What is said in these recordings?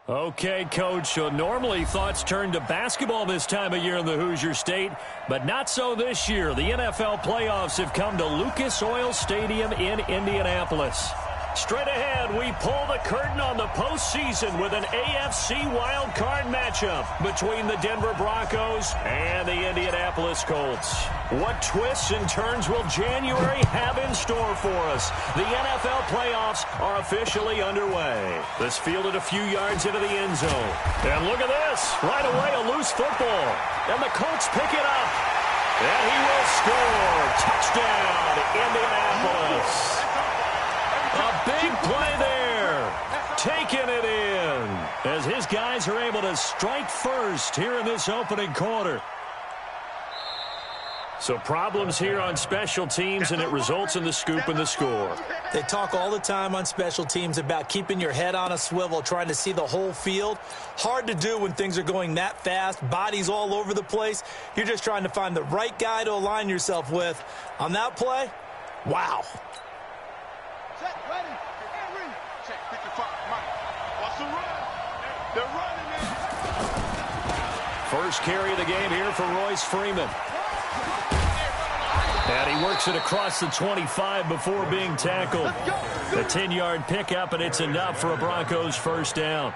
Okay, Coach, so normally thoughts turn to basketball this time of year in the Hoosier State, but not so this year. The NFL playoffs have come to Lucas Oil Stadium in Indianapolis. Straight ahead, we pull the curtain on the postseason with an AFC wildcard matchup between the Denver Broncos and the Indianapolis Colts. What twists and turns will January have in store for us? The NFL playoffs are officially underway. This fielded a few yards into the end zone. And look at this. Right away, a loose football. And the Colts pick it up. And he will score. Touchdown, Indianapolis. A big play there, taking it in, as his guys are able to strike first here in this opening quarter. So problems here on special teams, and it results in the scoop and the score. They talk all the time on special teams about keeping your head on a swivel, trying to see the whole field. Hard to do when things are going that fast, bodies all over the place. You're just trying to find the right guy to align yourself with. On that play, wow. First carry of the game here for Royce Freeman. And he works it across the 25 before being tackled. A 10-yard pickup, and it's enough for a Broncos first down.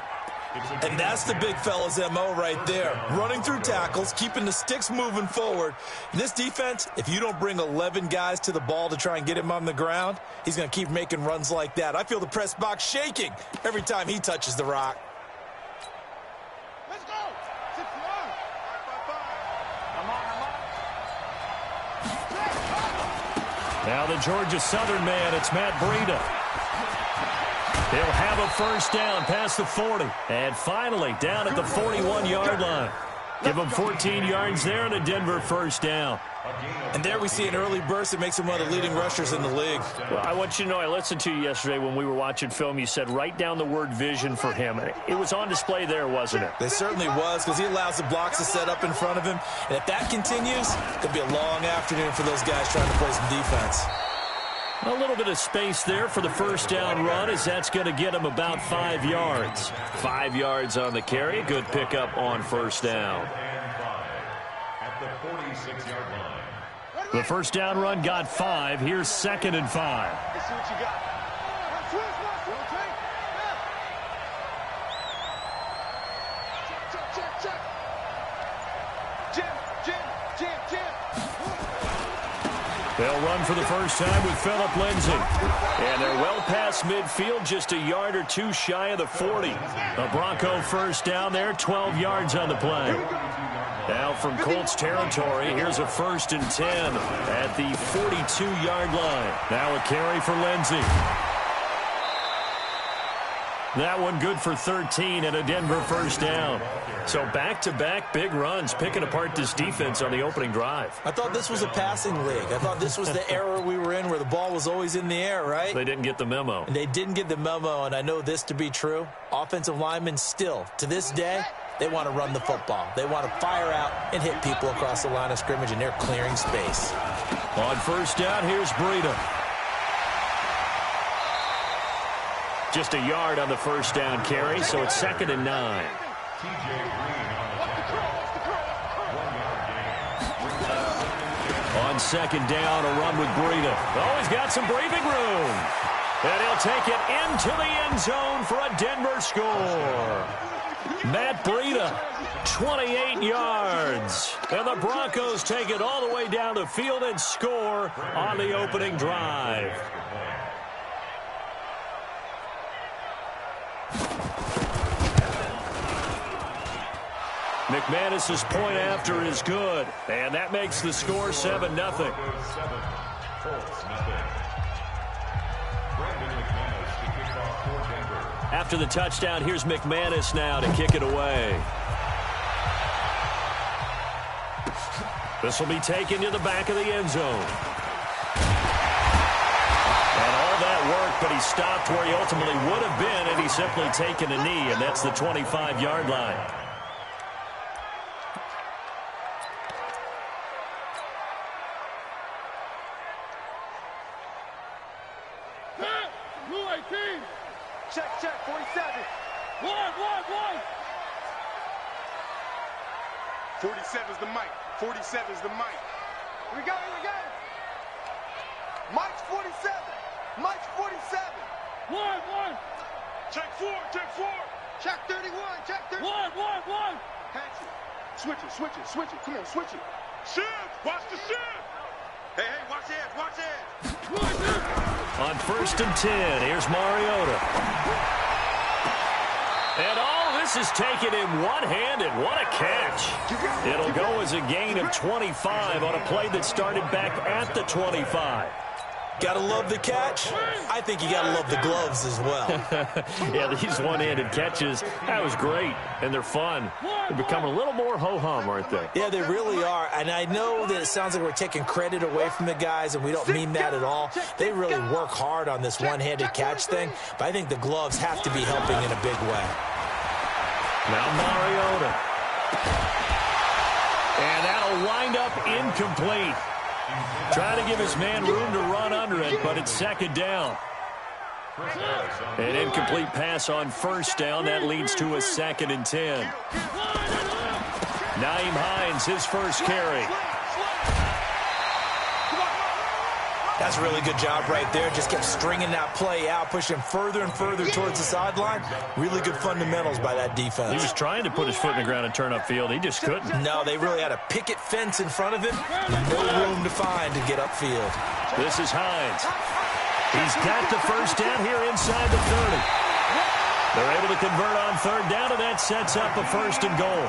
And that's the big fella's MO right there. Running through tackles, keeping the sticks moving forward. In this defense, if you don't bring 11 guys to the ball to try and get him on the ground, he's going to keep making runs like that. I feel the press box shaking every time he touches the rock. Let's go. 6 yards. Now the Georgia Southern man, it's Matt Breida. He'll have a first down past the 40. And finally, down at the 41-yard line. Give him 14 yards there and a Denver first down. And there we see an early burst that makes him one of the leading rushers in the league. Well, I want you to know, I listened to you yesterday when we were watching film. You said write down the word vision for him. It was on display there, wasn't it? It certainly was, because he allows the blocks to set up in front of him. And if that continues, it could be a long afternoon for those guys trying to play some defense. A little bit of space there for the first down run, as that's going to get him about 5 yards. 5 yards on the carry. Good pickup on first down. At the 46-yard line. The first down run got 5. Here's 2nd and 5. Let's see what you got. Check. Jim. They'll run for the first time with Phillip Lindsay. And they're well past midfield, just a yard or two shy of the 40. A Bronco first down there, 12 yards on the play. Now from Colts territory, here's a 1st and 10 at the 42-yard line. Now a carry for Lindsay. That one good for 13 and a Denver first down. So back-to-back big runs, picking apart this defense on the opening drive. I thought this was a passing league. I thought this was the era we were in where the ball was always in the air, right? They didn't get the memo. And they didn't get the memo, and I know this to be true. Offensive linemen still, to this day, they want to run the football. They want to fire out and hit people across the line of scrimmage, and they're clearing space. On first down, here's Breida. Just a yard on the first down carry, so it's 2nd and 9. On second down, a run with Breida. Oh, he's got some breathing room. And he'll take it into the end zone for a Denver score. Matt Breida, 28 yards. And the Broncos take it all the way down the field and score on the opening drive. McManus's point after is good, and that makes the score 7-0. After the touchdown, here's McManus now to kick it away. This will be taken to the back of the end zone. And all that work, but he stopped where he ultimately would have been, and he's simply taken a knee, and that's the 25-yard line. Check, check, 47. 47's the mic. 47's the mic. Here we go, here we go. Mike's 47. Mike's 47. Check 4, check 4. Check 31, check 31. Catch it. Switch it, switch it, switch it. Come on, switch it. Shift, watch the shift. Hey, hey, watch it, watch it. On 1st and 10, here's Mariota. And all this is taken in one hand, and what a catch. It'll go as a gain of 25 on a play that started back at the 25. Gotta love the catch. I think you gotta love the gloves as well. Yeah, these one-handed catches, that was great, and they're fun. They're becoming a little more ho-hum, aren't they? Yeah, they really are. And I know that it sounds like we're taking credit away from the guys, and we don't mean that at all. They really work hard on this one-handed catch thing, but I think the gloves have to be helping in a big way. Now Mariota. And that'll wind up incomplete. Trying to give his man room to run under it, but it's 2nd down. An incomplete pass on 1st down. That leads to a 2nd and 10. Nyheim Hines, his first carry. That's a really good job right there. Just kept stringing that play out, pushing further and further towards the sideline. Really good fundamentals by that defense. He was trying to put his foot in the ground and turn upfield. He just couldn't. No, they really had a picket fence in front of him. No room to find to get upfield. This is Hines. He's got the first down here inside the 30. They're able to convert on 3rd down, and that sets up a 1st and goal.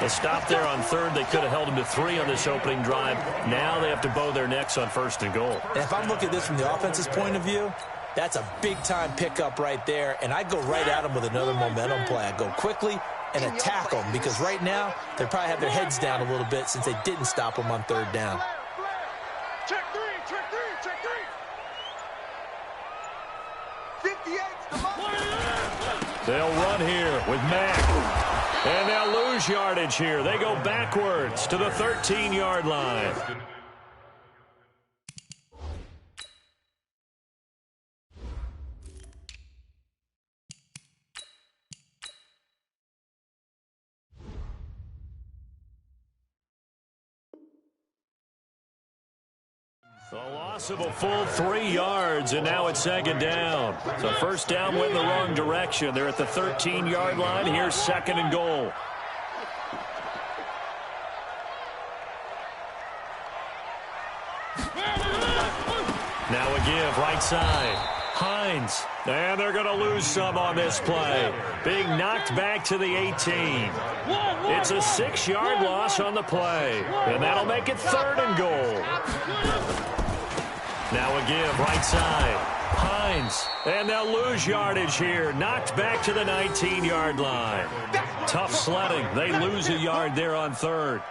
The stop there on 3rd, they could have held him to 3 on this opening drive. Now they have to bow their necks on 1st and goal. And if I'm looking at this from the offense's point of view, that's a big-time pickup right there, and I'd go right at them with another momentum play. I'd go quickly and attack them, because right now they probably have their heads down a little bit since they didn't stop them on 3rd down. Check 3, check 3, check 3. 58's the mark. They'll run here with Mack. And they'll lose yardage here. They go backwards to the 13-yard line. The loss of a full 3 yards, and now it's 2nd down. So 1st down went in the wrong direction. They're at the 13-yard line. Here's 2nd and goal. Now a give, right side. Hines. And they're going to lose some on this play. Being knocked back to the 18. It's a 6-yard loss on the play. And that'll make it 3rd and goal. Now a give, right side. Hines. And they'll lose yardage here. Knocked back to the 19-yard line. Tough sledding. They lose a yard there on 3rd.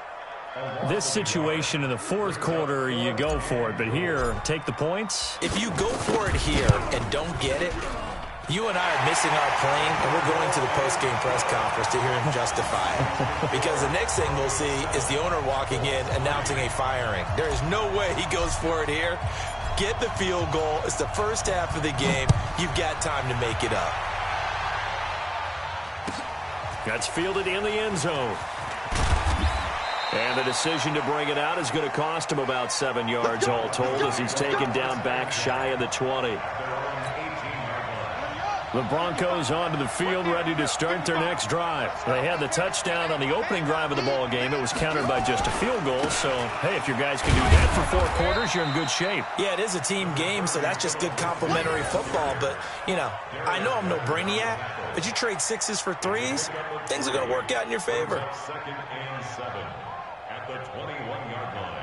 This situation in the 4th quarter, you go for it. But here, take the points. If you go for it here and don't get it, you and I are missing our plane, and we're going to the post-game press conference to hear him justify it. Because the next thing we'll see is the owner walking in announcing a firing. There is no way he goes for it here. Get the field goal. It's the first half of the game. You've got time to make it up. That's fielded in the end zone. And the decision to bring it out is going to cost him about 7 yards all told, as he's taken down back shy of the 20. The Broncos onto the field, ready to start their next drive. They had the touchdown on the opening drive of the ball game. It was countered by just a field goal. So, hey, if your guys can do that for 4 quarters, you're in good shape. Yeah, it is a team game, so that's just good complimentary football. But, you know, I know I'm no brainiac, but you trade 6s for 3s, things are going to work out in your favor. 2nd and 7 at the 21-yard line.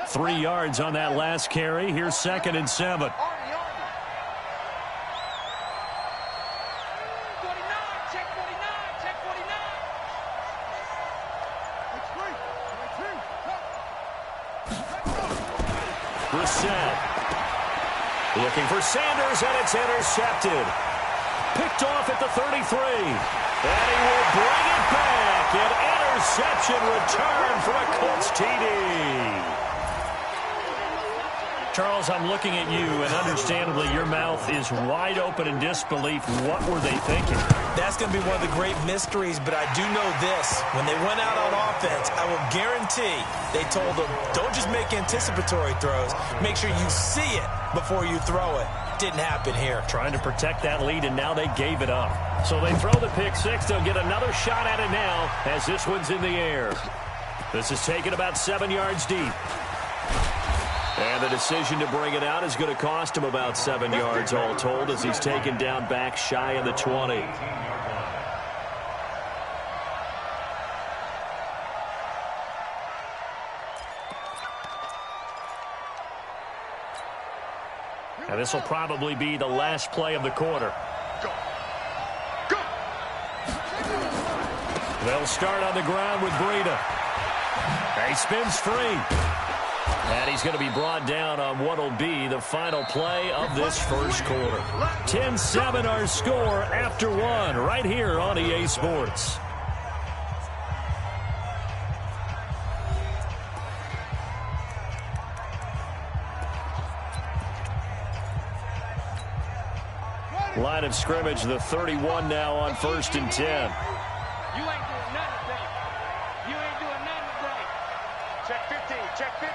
3 yards on that last carry. Here's 2nd and 7. Looking for Sanders, and it's intercepted. Picked off at the 33. And he will bring it back. An interception return for a Colts TD. Charles, I'm looking at you, and understandably your mouth is wide open in disbelief. What were they thinking? That's going to be one of the great mysteries, but I do know this. When they went out on offense, I will guarantee they told them, don't just make anticipatory throws. Make sure you see it before you throw it. Didn't happen here. Trying to protect that lead, and now they gave it up. So they throw the pick six. They'll get another shot at it now as this one's in the air. This is taken about 7 yards deep. And the decision to bring it out is going to cost him about 7 yards all told as he's taken down back shy of the 20. And this will probably be the last play of the quarter. Go. They'll start on the ground with Breida. He spins free. And he's going to be brought down on what will be the final play of this first quarter. 10-7 our score after one right here on EA Sports. Line of scrimmage, the 31 now on 1st and 10. You ain't doing nothing today. You ain't doing nothing today. Check 15, check 15.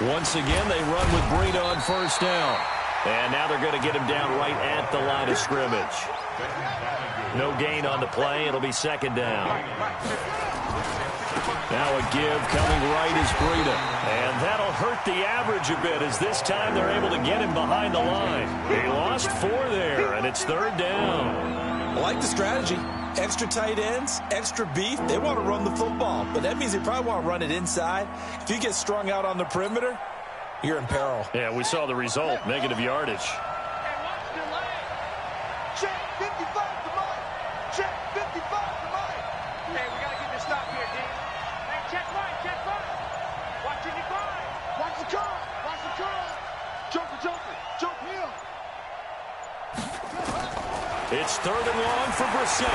Once again, they run with Breida on 1st down. And now they're going to get him down right at the line of scrimmage. No gain on the play. It'll be 2nd down. Now a give coming right is Breida. And that'll hurt the average a bit as this time they're able to get him behind the line. He lost 4 there, and it's 3rd down. I like the strategy. Extra tight ends, extra beef. They want to run the football, but that means they probably want to run it inside. If you get strung out on the perimeter, you're in peril. Yeah, we saw the result, negative yardage. Check 55 to Mike. Check 55 to Mike. Hey, we got to get this stop here, D. Hey, check Mike, check Mike. Watch your divide. Watch the car. Watch the car. Jump him. It's 3rd and long for Brissett.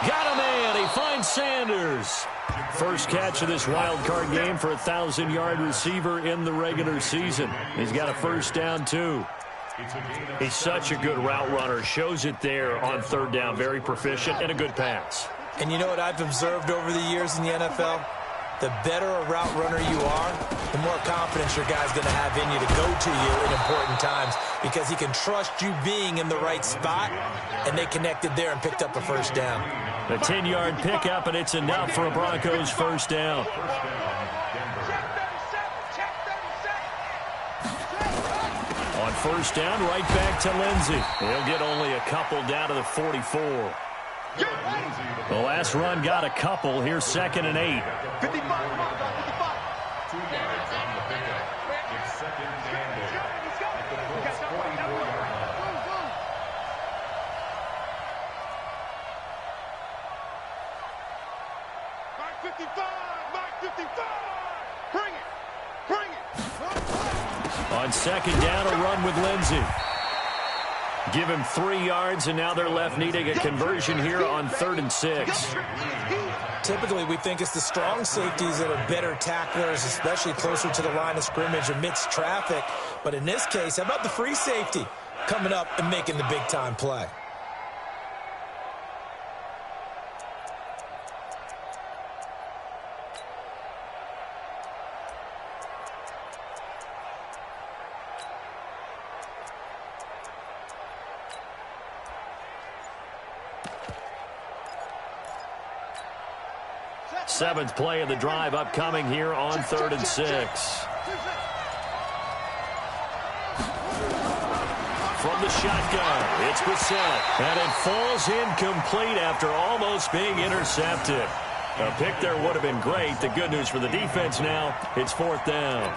Got a man. He finds Sanders. First catch of this wild card game for a 1,000-yard receiver in the regular season. He's got a 1st down, too. He's such a good route runner. Shows it there on 3rd down. Very proficient and a good pass. And you know what I've observed over the years in the NFL? The better a route runner you are, the more confidence your guy's going to have in you to go to you in important times because he can trust you being in the right spot, and they connected there and picked up a 1st down. A 10-yard pickup, and it's enough for a Broncos 1st down. On 1st down, right back to Lindsey. He'll get only a couple down to the 44. The last run got a couple. Here's 2nd and 8. 55. 2 yards on the pickup. It's 2nd and 8 at the Colts 44-yard line. Mike 55. Bring it. On 2nd down, a run with Lindsey. Give him 3 yards, and now they're left needing a conversion here on 3rd and 6. Typically, we think it's the strong safeties that are better tacklers, especially closer to the line of scrimmage amidst traffic. But in this case, how about the free safety coming up and making the big-time play? Seventh play of the drive upcoming here on 3rd and 6. From the shotgun, it's Brissett. And it falls incomplete after almost being intercepted. A pick there would have been great. The good news for the defense now, it's 4th down.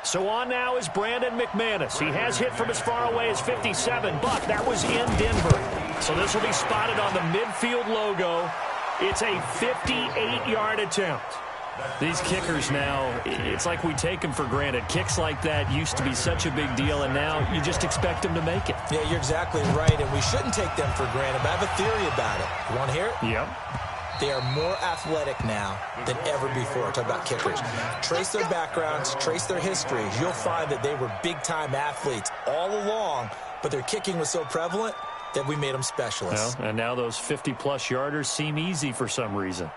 So on now is Brandon McManus. He has hit from as far away as 57, but that was in Denver. So this will be spotted on the midfield logo. It's a 58-yard attempt. These kickers now, it's like we take them for granted. Kicks like that used to be such a big deal, and now you just expect them to make it. Yeah, you're exactly right, and we shouldn't take them for granted, but I have a theory about it. You want to hear it? Yep. They are more athletic now than ever before. Talk about kickers. Trace their backgrounds, trace their histories. You'll find that they were big-time athletes all along, but their kicking was so prevalent that we made them specialists. Well, and now those 50-plus yarders seem easy for some reason.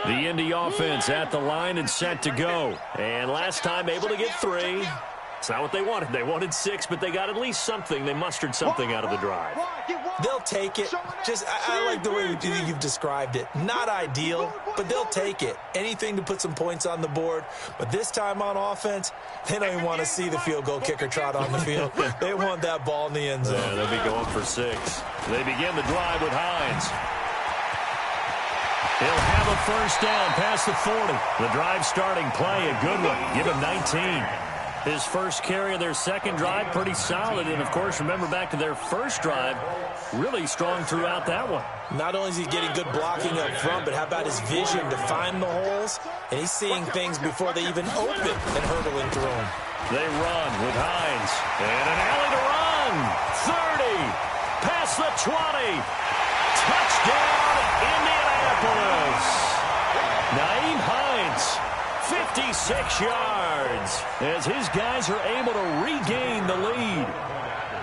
The Indy offense at the line and set to go. And last time able to get 3. It's not what they wanted. They wanted 6, but they got at least something. They mustered something out of the drive. They'll take it. I like the way you've described it. Not ideal, but they'll take it. Anything to put some points on the board. But this time on offense, they don't even want to see the field goal kicker trot on the field. They want that ball in the end zone. Yeah, they'll be going for 6. They begin the drive with Hines. He'll have a first down past the 40. The drive starting play, a good one. Give him 19. His first carry of their second drive, pretty solid. And, of course, remember back to their first drive, really strong throughout that one. Not only is he getting good blocking up front, but how about his vision to find the holes? And he's seeing things before they even open and hurdling through them. They run with Hines. And an alley to run. 30. Past the 20. Touchdown, Indianapolis. Naeem Hines. 56 yards as his guys are able to regain the lead.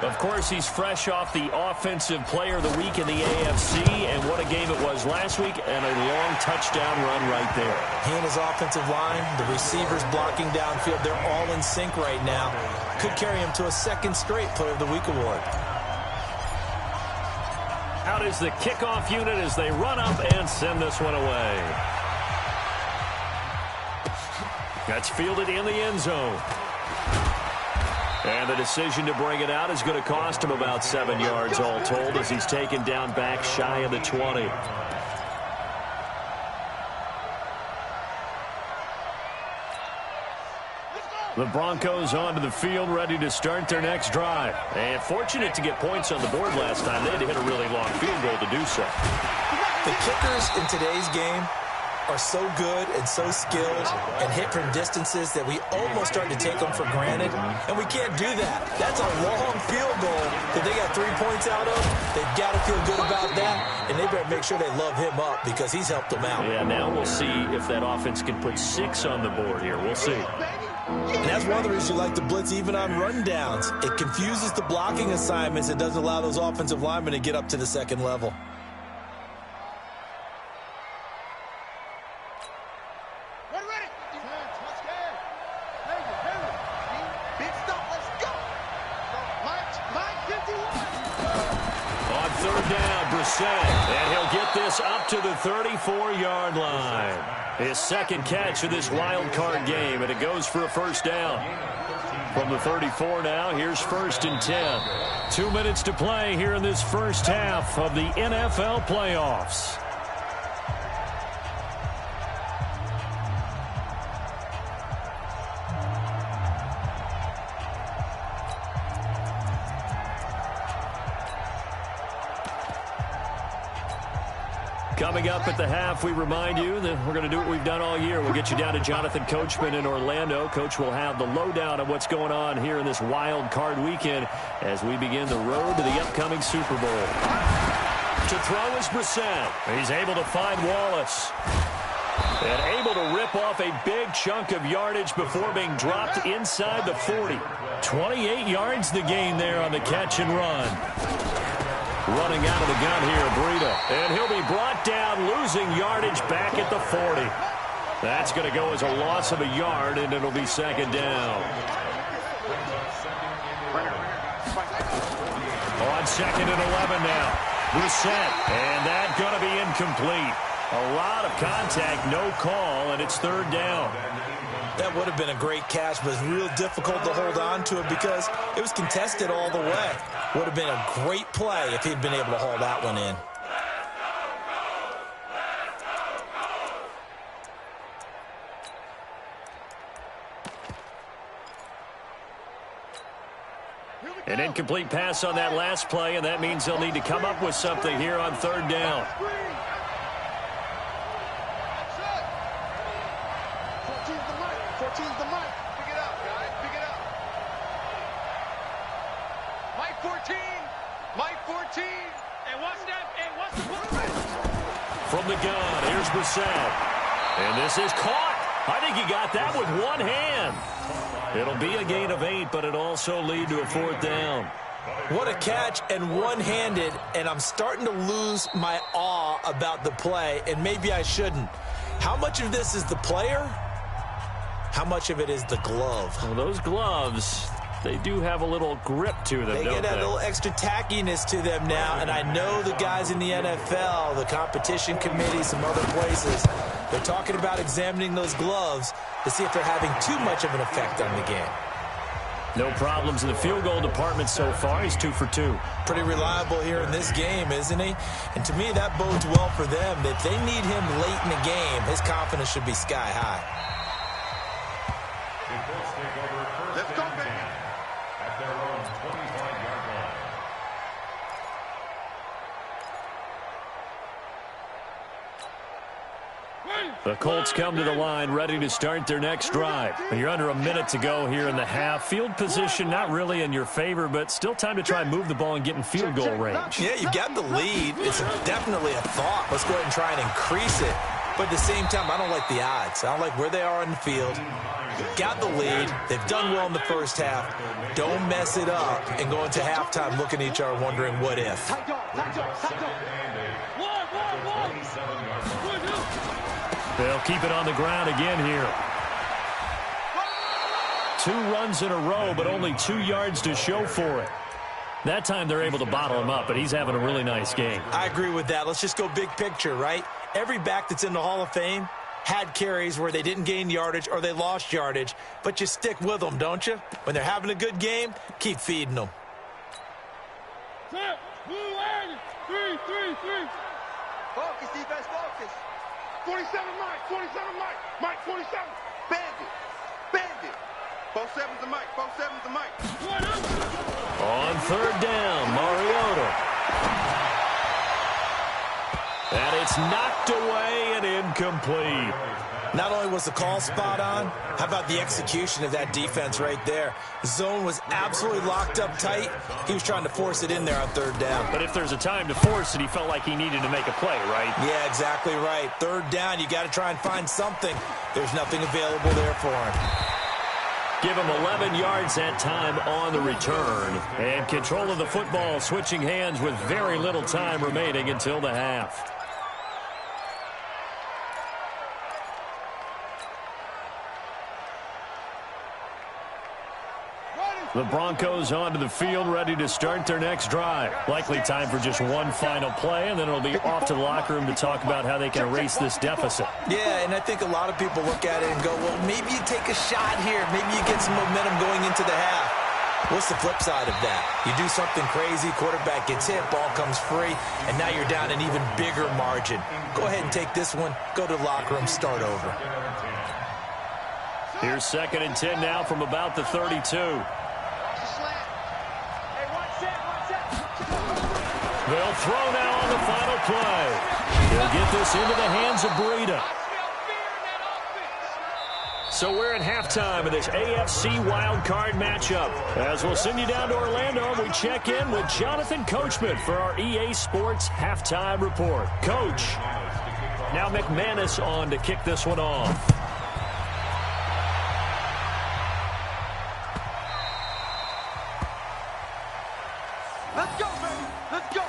Of course, he's fresh off the Offensive Player of the Week in the AFC, and what a game it was last week, and a long touchdown run right there. He and his offensive line, the receivers blocking downfield, they're all in sync right now. Could carry him to a second straight Player of the Week award. Out is the kickoff unit as they run up and send this one away. That's fielded in the end zone. And the decision to bring it out is going to cost him about 7 yards all told as he's taken down back shy of the 20. The Broncos onto the field, ready to start their next drive. And fortunate to get points on the board last time. They had to hit a really long field goal to do so. The kickers in today's game are so good and so skilled and hit from distances that we almost start to take them for granted, and we can't do that. That's a long field goal that they got 3 points out of. They've got to feel good about that, and they better make sure they love him up because he's helped them out. Yeah, now we'll see if that offense can put 6 on the board here. We'll see. And that's one of the reasons you like to blitz even on rundowns. It confuses the blocking assignments. It doesn't allow those offensive linemen to get up to the second level. And he'll get this up to the 34-yard line. His second catch of this wild card game, and it goes for a first down. From the 34 now, here's 1st and 10. 2 minutes to play here in this first half of the NFL playoffs. Coming up at the half, we remind you that we're going to do what we've done all year. We'll get you down to Jonathan Coachman in Orlando. Coach will have the lowdown of what's going on here in this wild card weekend as we begin the road to the upcoming Super Bowl. To throw is Brissett. He's able to find Wallace. And able to rip off a big chunk of yardage before being dropped inside the 40. 28 yards the gain there on the catch and run. Running out of the gun here, Breida. And he'll be brought down, losing yardage back at the 40. That's going to go as a loss of a yard, and it'll be second down. On 2nd and 11 now. Brissett, and that's going to be incomplete. A lot of contact, no call, and it's 3rd down. That would have been a great catch, but it's real difficult to hold on to it because it was contested all the way. Would have been a great play if he'd been able to haul that one in. An incomplete pass on that last play, and that means they'll need to come up with something here on 3rd down. 14. Mike 14. And what's that? And what's the play? From the gun, here's Brissett. And this is caught. I think he got that with one hand. It'll be a gain of 8, but it also lead to a 4th down. What a catch, and one-handed, and I'm starting to lose my awe about the play, and maybe I shouldn't. How much of this is the player? How much of it is the glove? Well, those gloves, they do have a little grip to them, They don't get they? a little extra tackiness to them now, and I know the guys in the NFL, the competition committee, some other places, they're talking about examining those gloves to see if they're having too much of an effect on the game. No problems in the field goal department so far. He's 2 for 2. Pretty reliable here in this game, isn't he? And to me, that bodes well for them. If they need him late in the game, his confidence should be sky high. Let's go, baby. At their own 25-yard line. The Colts come to the line ready to start their next drive. You're under a minute to go here in the half. Field position not really in your favor, but still time to try and move the ball and get in field goal range. Yeah, you got the lead. It's definitely a thought. Let's go ahead and try and increase it. But at the same time, I don't like the odds. I don't like where they are on the field. Got the lead. They've done well in the first half. Don't mess it up and go into halftime looking at each other wondering what if. They'll keep it on the ground again here. 2 runs in a row, but only 2 yards to show for it. That time they're able to bottle him up, but he's having a really nice game. I agree with that. Let's just go big picture, right? Every back that's in the Hall of Fame had carries where they didn't gain yardage or they lost yardage, but you stick with them, don't you? When they're having a good game, keep feeding them. Focus, defense, focus. 47 Mike, 47 Mike, Mike 47. Bandit, bandit. 47's the Mike, 47's the Mike. On 3rd down, Mariota. And it's knocked away and incomplete. Not only was the call spot on, how about the execution of that defense right there? The zone was absolutely locked up tight. He was trying to force it in there on 3rd down. But if there's a time to force it, he felt like he needed to make a play, right? Yeah, exactly right. 3rd down, you got to try and find something. There's nothing available there for him. Give him 11 yards that time on the return. And control of the football, switching hands with very little time remaining until the half. The Broncos onto the field, ready to start their next drive. Likely time for just one final play, and then it'll be off to the locker room to talk about how they can erase this deficit. Yeah, and I think a lot of people look at it and go, well, maybe you take a shot here. Maybe you get some momentum going into the half. What's the flip side of that? You do something crazy, quarterback gets hit, ball comes free, and now you're down an even bigger margin. Go ahead and take this one, go to the locker room, start over. Here's 2nd and 10 now from about the 32. They'll throw now on the final play. He'll get this into the hands of Breida. So we're at halftime of this AFC wildcard matchup. As we'll send you down to Orlando, we check in with Jonathan Coachman for our EA Sports Halftime Report. Coach, now McManus on to kick this one off. Let's go, baby. Let's go.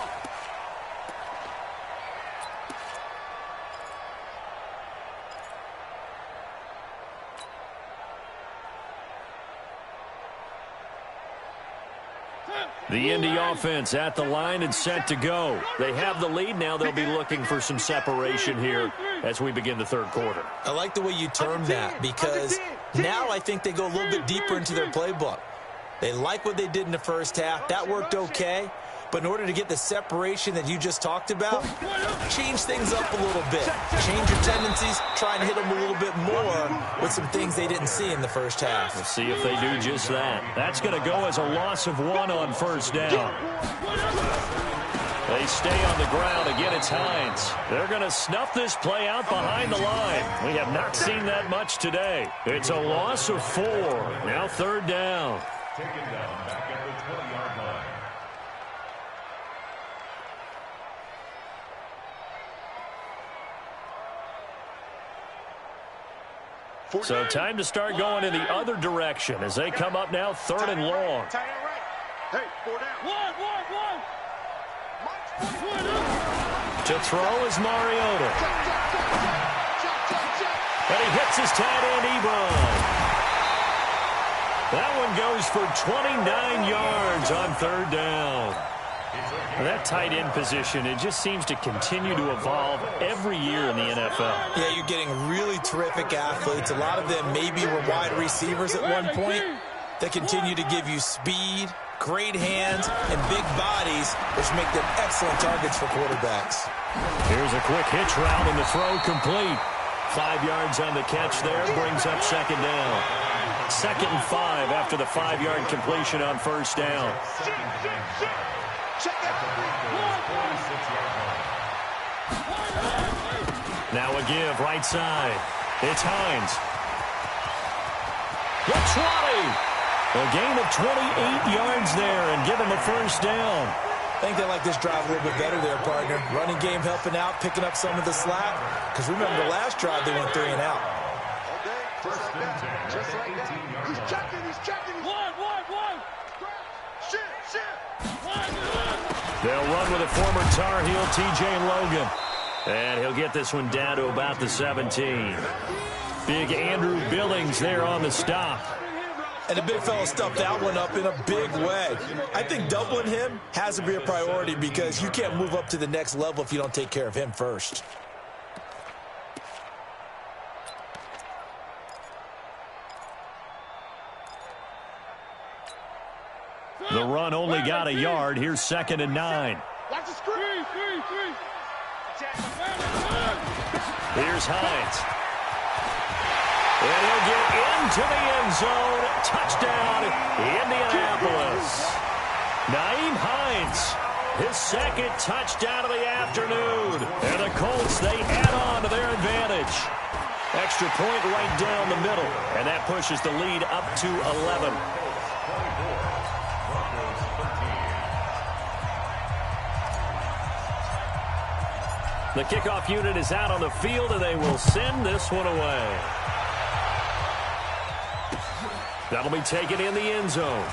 The Indy offense at the line and set to go. They have the lead. Now they'll be looking for some separation here as we begin the 3rd quarter. I like the way you term that because now I think they go a little bit deeper into their playbook. They like what they did in the first half. That worked okay. But in order to get the separation that you just talked about, change things up a little bit. Change your tendencies. Try and hit them a little bit more with some things they didn't see in the first half. We'll see if they do just that. That's going to go as a loss of 1 on 1st down. They stay on the ground. Again, it's Hines. They're going to snuff this play out behind the line. We have not seen that much today. It's a loss of 4. Now 3rd down. Taken down back at the 20-yard line. So time to start going in the other direction as they come up now 3rd and long. Hey, 4 down. One. To throw is Mariota. And he hits his tight end, Ebron. That one goes for 29 yards on 3rd down. That tight end position, it just seems to continue to evolve every year in the NFL. Yeah, you're getting really terrific athletes. A lot of them maybe were wide receivers at one point. They continue to give you speed, great hands, and big bodies, which make them excellent targets for quarterbacks. Here's a quick hitch route, and the throw complete. 5 yards on the catch there, brings up 2nd down. 2nd and 5 after the 5-yard completion on 1st down. Now a give, right side. It's Hines. The 20. A gain of 28 yards there and give him a 1st down. I think they like this drive a little bit better there, partner. Running game helping out, picking up some of the slack. Because remember, the last drive they went 3 and out. Just like that. He's checking. One. Shit. They'll run with a former Tar Heel, T.J. Logan. And he'll get this one down to about the 17. Big Andrew Billings there on the stop. And the big fella stuffed that one up in a big way. I think doubling him has to be a priority because you can't move up to the next level if you don't take care of him first. The run only got a yard. Here's 2nd and 9. Watch the screen. Here's Hines. And he'll get into the end zone. Touchdown, Indianapolis. Nyheim Hines, his 2nd touchdown of the afternoon. And the Colts, they add on to their advantage. Extra point right down the middle. And that pushes the lead up to 11. The kickoff unit is out on the field, and they will send this one away. That'll be taken in the end zone.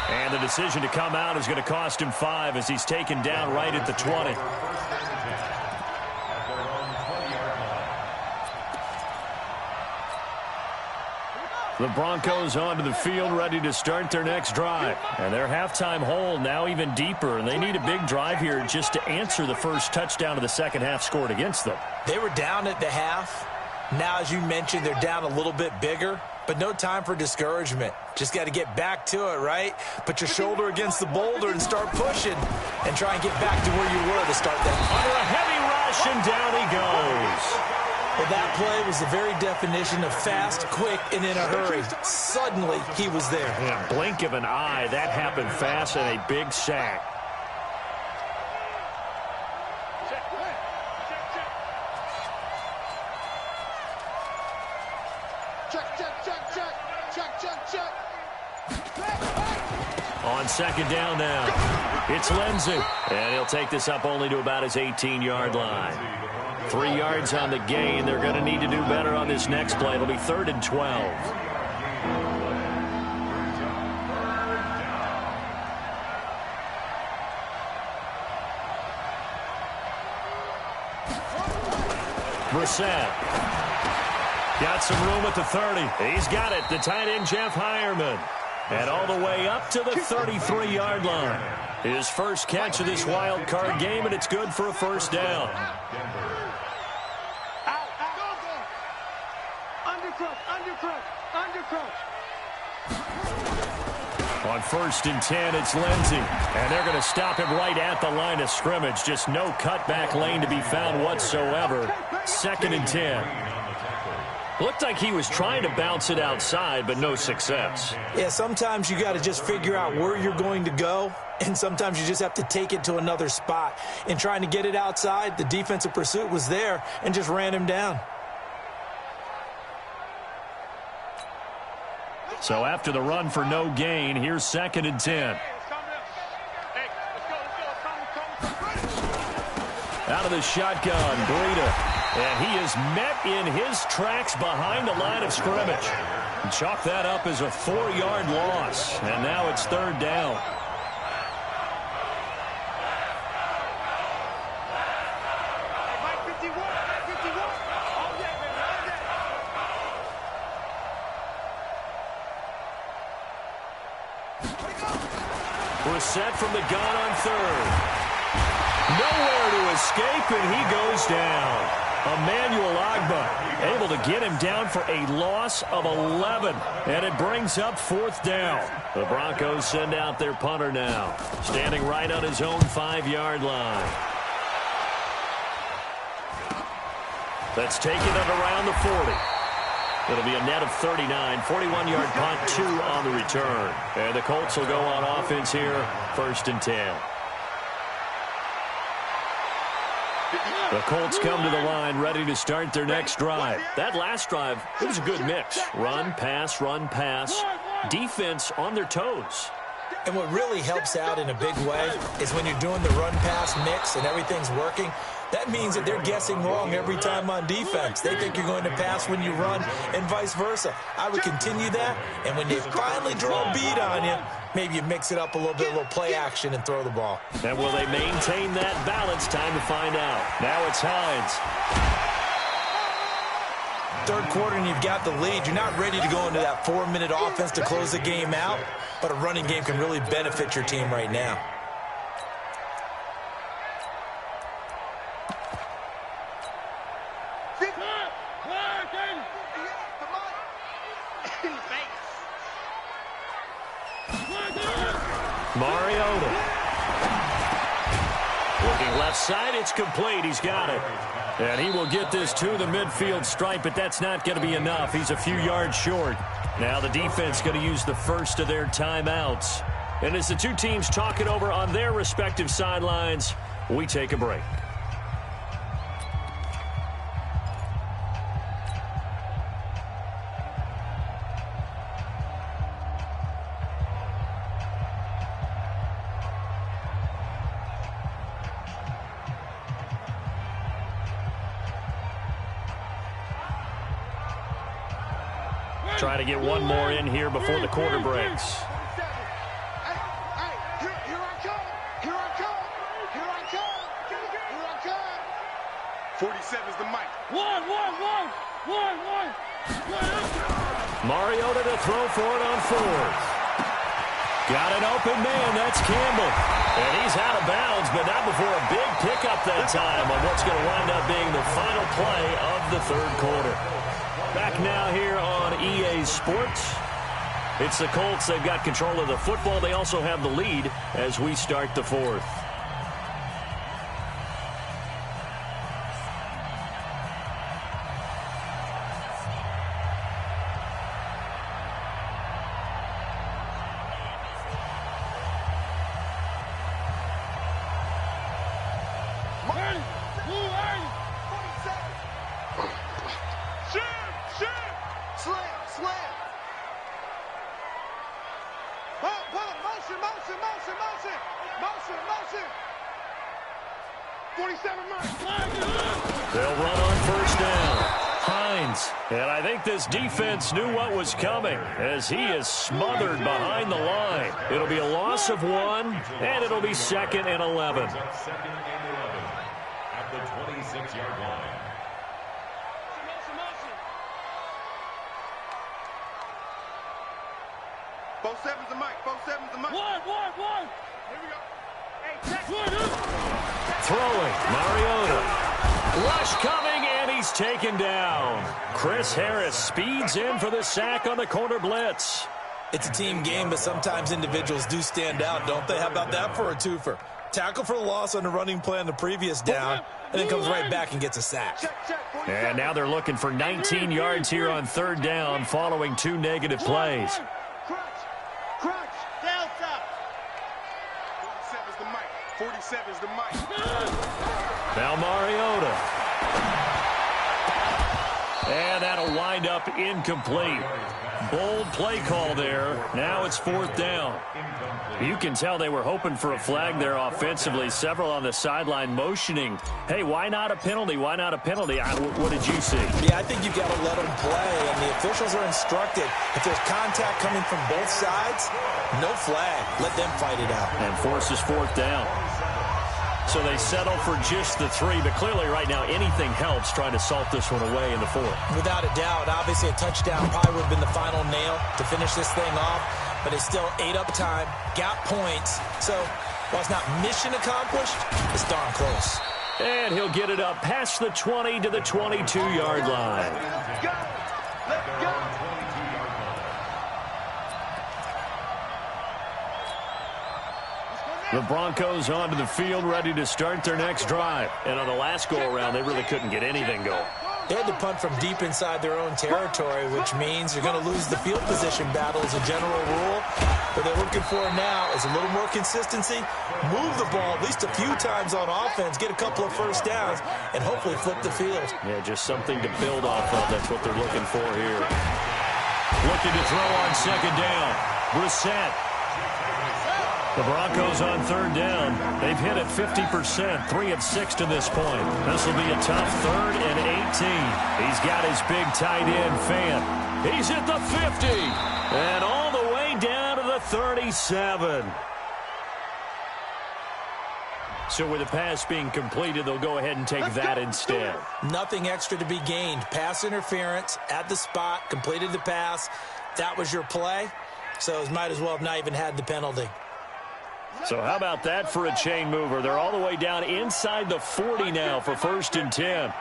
And the decision to come out is going to cost him 5 as he's taken down right at the 20. The Broncos onto the field, ready to start their next drive. And their halftime hole now even deeper, and they need a big drive here just to answer the first touchdown of the second half scored against them. They were down at the half. Now, as you mentioned, they're down a little bit bigger, but no time for discouragement. Just got to get back to it, right? Put your shoulder against the boulder and start pushing and try and get back to where you were to start that. Under a heavy rush, and down he goes. Well, that play was the very definition of fast, quick, and in a hurry. Suddenly, he was there. Yeah, blink of an eye, that happened fast and a big sack. On 2nd down now, it's Lindsey. And he'll take this up only to about his 18-yard line. 3 yards on the gain. They're going to need to do better on this next play. It'll be 3rd and 12. Brissett. Got some room at the 30. He's got it. The tight end, Jeff Heuerman. And all the way up to the 33-yard line. His first catch of this wild card game, and it's good for a 1st down. On 1st and 10, it's Lindsey. And they're going to stop him right at the line of scrimmage. Just no cutback lane to be found whatsoever. 2nd and 10. Looked like he was trying to bounce it outside, but no success. Yeah, sometimes you got to just figure out where you're going to go, and sometimes you just have to take it to another spot. In trying to get it outside, the defensive pursuit was there and just ran him down. So after the run for no gain, here's 2nd and 10. Out of the shotgun, Breida. And he is met in his tracks behind the line of scrimmage. Chalk that up as a 4-yard loss. And now it's third down. We're set from the gun on third. Nowhere to escape, and he goes down. Emmanuel Agba able to get him down for a loss of 11, and it brings up fourth down. The Broncos send out their punter now, standing right on his own 5-yard line. That's taken at around the 40. It'll be a net of 39, 41-yard punt, 2 on the return. And the Colts will go on offense here, first and 10. The Colts come to the line ready to start their next drive. That last drive, it was a good mix. Run, pass, defense on their toes. And what really helps out in a big way is when you're doing the run-pass mix and everything's working, that means that they're guessing wrong every time on defense. They think you're going to pass when you run and vice versa. I would continue that, and when they finally draw a beat on you, maybe you mix it up a little bit, a little play action, and throw the ball. And will they maintain that balance? Time to find out. Now it's Hines. Third quarter and you've got the lead. You're not ready to go into that 4-minute offense to close the game out, but a running game can really benefit your team right now. Mariota. Looking left side, it's complete. He's got it. And he will get this to the midfield stripe, but that's not going to be enough. He's a few yards short. Now the defense going to use the first of their timeouts. And as the two teams talk it over on their respective sidelines, we take a break. Try to get one more in here before the quarter breaks. Here I come. Here I come. Here I come. Here I come. 47's the mic. One. Mariota to throw for it on fourth. Got an open man. That's Campbell. And he's out of bounds, but not before a big pickup that time on what's going to wind up being the final play of the third quarter. Back now here on EA Sports. It's the Colts. They've got control of the football. They also have the lead as we start the fourth. They'll run on first down. Hines. And I think this defense knew what was coming as he is smothered behind the line. It'll be a loss of 1, and it'll be 2nd and 11. At the 26-yard line. Both sevens the mic. One. Here we go. Hey, check. Throwing, Mariota. Rush coming, and he's taken down. Chris Harris speeds in for the sack on the corner blitz. It's a team game, but sometimes individuals do stand out, don't they? How about that for a twofer? Tackle for the loss on the running play on the previous down, and then comes right back and gets a sack. And now they're looking for 19 yards here on third down following 2 negative plays. Crunch. Delta. 47's the mic. 47's the mic. Now Mariota. And that'll wind up incomplete. Bold play call there. Now it's 4th down. You can tell they were hoping for a flag there offensively. Several on the sideline motioning, hey, why not a penalty? Why not a penalty? What did you see? Yeah, I think you've got to let them play, and the officials are instructed. If there's contact coming from both sides, no flag. Let them fight it out. And forces 4th down. So they settle for just the 3, but clearly right now anything helps trying to salt this one away in the 4th. Without a doubt, obviously a touchdown probably would have been the final nail to finish this thing off, but it's still ate up time, got points. So while it's not mission accomplished, it's darn close. And he'll get it up past the 20 to the 22-yard line. Let's go. Let's go. The Broncos onto the field, ready to start their next drive. And on the last go-around, they really couldn't get anything going. They had to punt from deep inside their own territory, which means you're going to lose the field position battle as a general rule. What they're looking for now is a little more consistency, move the ball at least a few times on offense, get a couple of first downs, and hopefully flip the field. Yeah, just something to build off of. That's what they're looking for here. Looking to throw on 2nd down. Brissett. The Broncos on 3rd down. They've hit it 50%, 3 of 6 to this point. This will be a tough 3rd and 18. He's got his big tight end, Fant. He's at the 50 and all the way down to the 37. So with the pass being completed, they'll go ahead and take that instead. Nothing extra to be gained. Pass interference at the spot, completed the pass. That was your play, so might as well have not even had the penalty. So how about that for a chain mover? They're all the way down inside the 40 now for 1st and 10.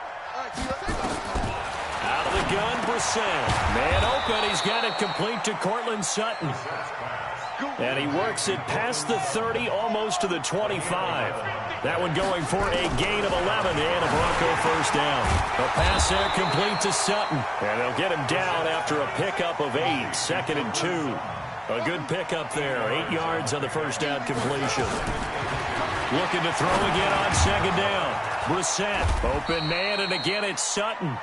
Out of the gun, Brissett. Man open, he's got it complete to Cortland Sutton. And he works it past the 30, almost to the 25. That one going for a gain of 11 and a Bronco 1st down. A pass there complete to Sutton. And they'll get him down after a pickup of 8, 2nd and 2. A good pickup there, 8 yards on the 1st down completion. Looking to throw again on 2nd down. Brissett, open man, and again it's Sutton.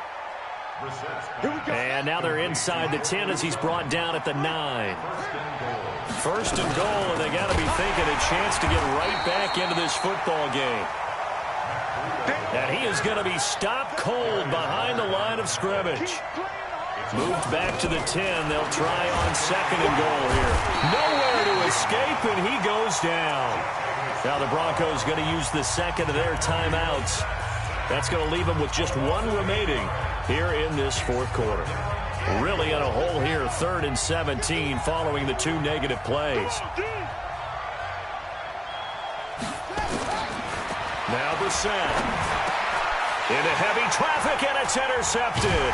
And now they're inside the 10 as he's brought down at the 9. 1st and goal, and they got to be thinking a chance to get right back into this football game. And he is going to be stopped cold behind the line of scrimmage. Moved back to the 10. They'll try on 2nd and goal here. Nowhere to escape, and he goes down. Now the Broncos going to use the 2nd of their timeouts. That's going to leave them with just 1 remaining here in this 4th quarter. Really in a hole here, 3rd and 17 following the 2 negative plays. Now Brissett. Into heavy traffic, and it's intercepted.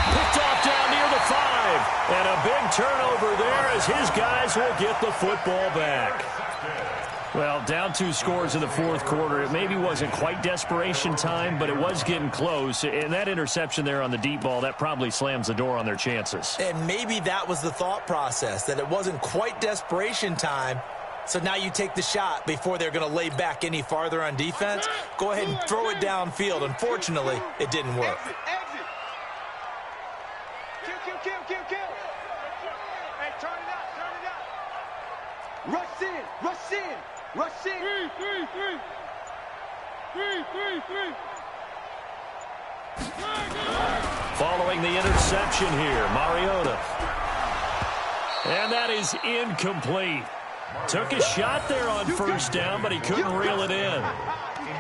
Picked off down near the 5. And a big turnover there as his guys will get the football back. Well, down 2 scores in the 4th quarter. It maybe wasn't quite desperation time, but it was getting close. And that interception there on the deep ball, that probably slams the door on their chances. And maybe that was the thought process, that it wasn't quite desperation time. So now you take the shot before they're going to lay back any farther on defense. Go ahead and throw it downfield. Unfortunately, it didn't work. Exit. Kill. Hey, turn it out. Rush in. Following the interception here, Mariota. And that is incomplete. Took a shot there on 1st down, but he couldn't reel it in.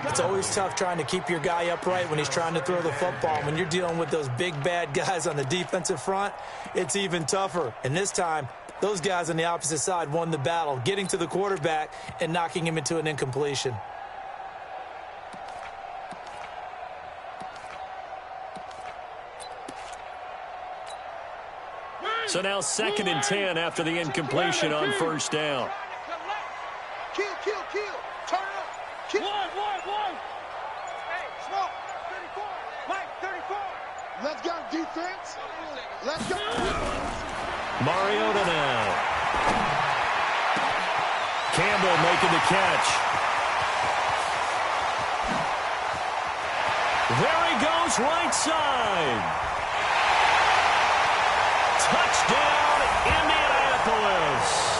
It's always tough trying to keep your guy upright when he's trying to throw the football. When you're dealing with those big, bad guys on the defensive front, it's even tougher. And this time, those guys on the opposite side won the battle, getting to the quarterback and knocking him into an incompletion. So now 2nd and 10 after the incompletion on 1st down. Kill. Turn up. Kill. One. Hey, smoke. 34. Mike, 34. Let's go, defense. Let's go. Mariota now. Campbell making the catch. There he goes, right side. Touchdown, Indianapolis.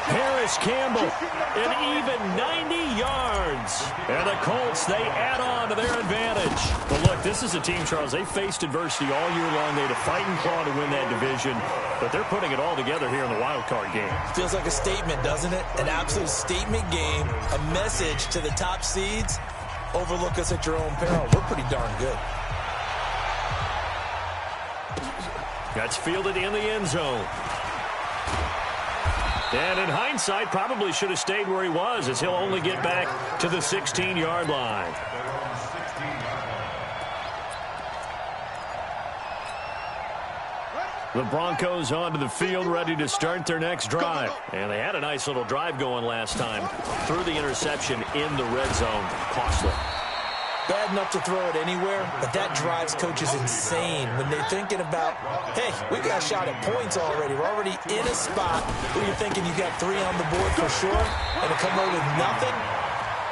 Harris Campbell, an even 90 yards. And the Colts, they add on to their advantage. But look, this is a team, Charles, they faced adversity all year long. They had to fight and claw to win that division. But they're putting it all together here in the wild card game. Feels like a statement, doesn't it? An absolute statement game, a message to the top seeds. Overlook us at your own peril. We're pretty darn good. That's fielded in the end zone. And in hindsight, probably should have stayed where he was, as he'll only get back to the 16-yard line. The Broncos onto the field, ready to start their next drive. And they had a nice little drive going last time. Threw the interception in the red zone. Costly. Bad enough to throw it anywhere, but that drives coaches insane when they're thinking about, hey, we got a shot at points already. We're already in a spot where you're thinking you got 3 on the board for sure, and to come away with nothing,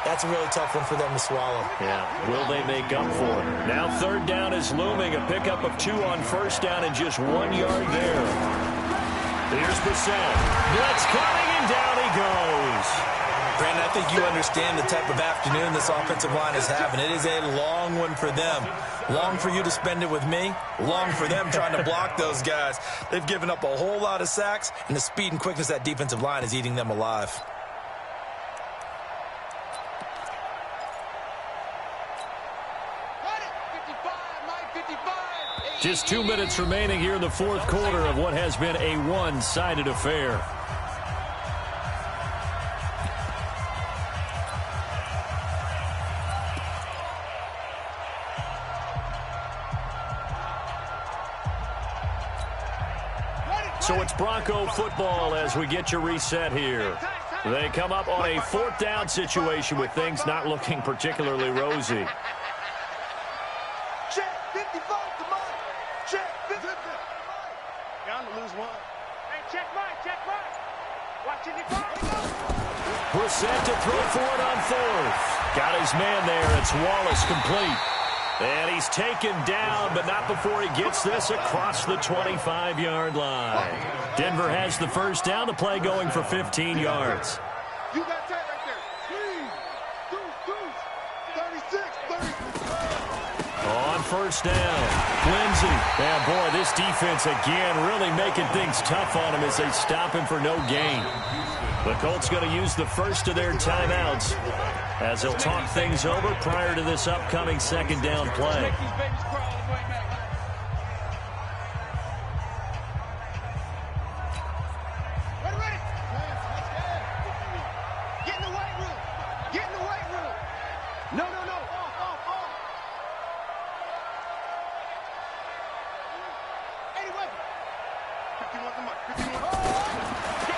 that's a really tough one for them to swallow. Yeah, will they make up for it? Now third down is looming, a pickup of 2 on first down and just 1 yard there. Here's Brissett. Blitz coming, and down he goes. Brandon, I think you understand the type of afternoon this offensive line is having. It is a long one for them. Long for you to spend it with me. Long for them trying to block those guys. They've given up a whole lot of sacks, and the speed and quickness of that defensive line is eating them alive. Just 2 minutes remaining here in the fourth quarter of what has been a one-sided affair. So it's Bronco football as we get you reset here. They come up on a fourth down situation with things not looking particularly rosy. Check 55 to mine. Check 50. Bound to lose one. Hey, check mine. Watching the clock. Brissett to throw for it on fourth. Got his man there. It's Wallace complete. And he's taken down, but not before he gets this across the 25-yard line. Denver has the first down. The play going for 15 yards. You got that right there. 36, 30. On first down, Lindsey. Yeah, boy, this defense again really making things tough on him as they stop him for no gain. The Colts going to use the first of their timeouts as they'll talk things over prior to this upcoming second down play.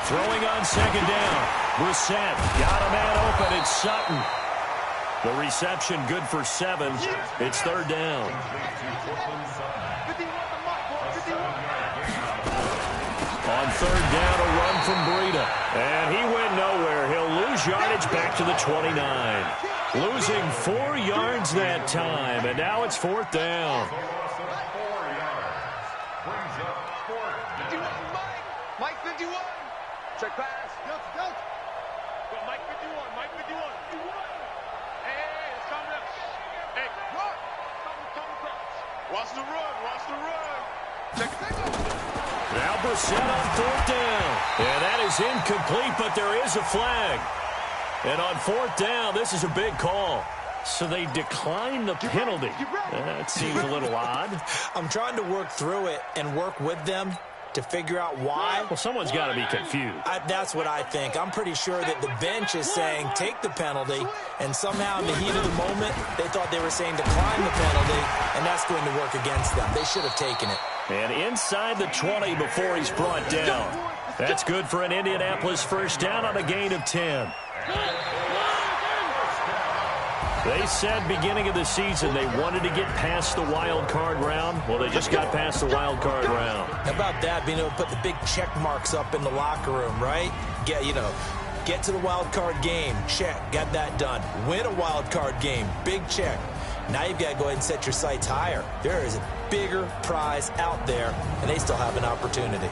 Throwing on second down. Brissett got a man open. It's Sutton. The reception good for 7. It's third down. On third down, a run from Breida. And he went nowhere. He'll lose yardage back to the 29. Losing 4 yards that time. And now it's fourth down. Mike 51. Check pass. Go. Mike 51. Mike 51. Hey, it's coming up. Hey, run. Watch the run. Check it out. Now Brissett on fourth down. And that is incomplete, but there is a flag. And on fourth down, this is a big call. So they decline the penalty. That seems a little odd. I'm trying to work through it and work with them to figure out why. Well, someone's got to be confused. That's what I think. I'm pretty sure that the bench is saying take the penalty, and somehow in the heat of the moment, they thought they were saying decline the penalty, and that's going to work against them. They should have taken it. And inside the 20 before he's brought down. That's good for an Indianapolis first down on a gain of 10. They said beginning of the season they wanted to get past the wild card round. Well, they just got past the wild card round. How about that, being able to put the big check marks up in the locker room, right? Get to the wild card game. Check. Got that done. Win a wild card game. Big check. Now you've got to go ahead and set your sights higher. There is a bigger prize out there, and they still have an opportunity.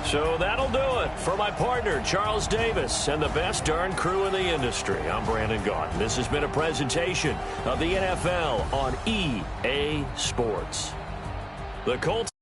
So that'll do it for my partner, Charles Davis, and the best darn crew in the industry. I'm Brandon Gaudin. This has been a presentation of the NFL on EA Sports. The Colts